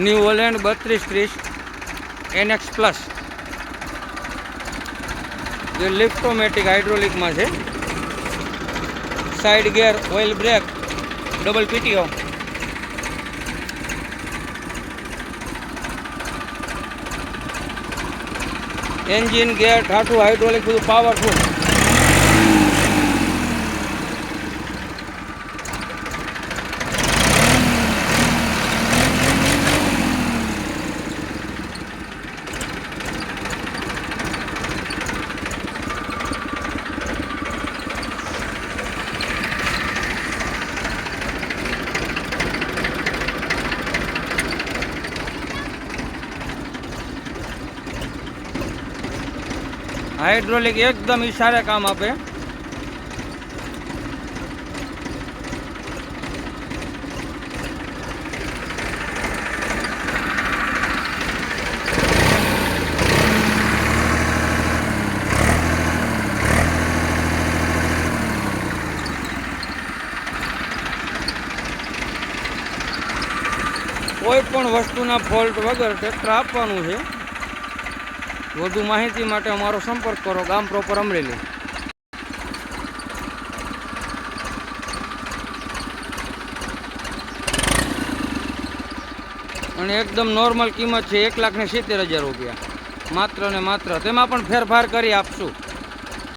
New Holland 3230 NX plus, જે liftomatic હાઇડ્રોલિકમાં છે. Side gear, oil brake, double PTO. Engine, gear, ઠાઠું, hydraulic બધું પાવરફુલ. હાઇડ્રોલિક એકદમ ઈશારે કામ આપે. કોઈ પણ વસ્તુના ફોલ્ટ વગર ટ્રેક્ટર આપવાનું છે. વધુ માહિતી માટે અમારો સંપર્ક કરો. ગામ પ્રોપર અમરેલી. અને એકદમ નોર્મલ કિંમત છે, 1,70,000 રૂપિયા માત્ર ને માત્ર. તેમાં પણ ફેરફાર કરી આપશું.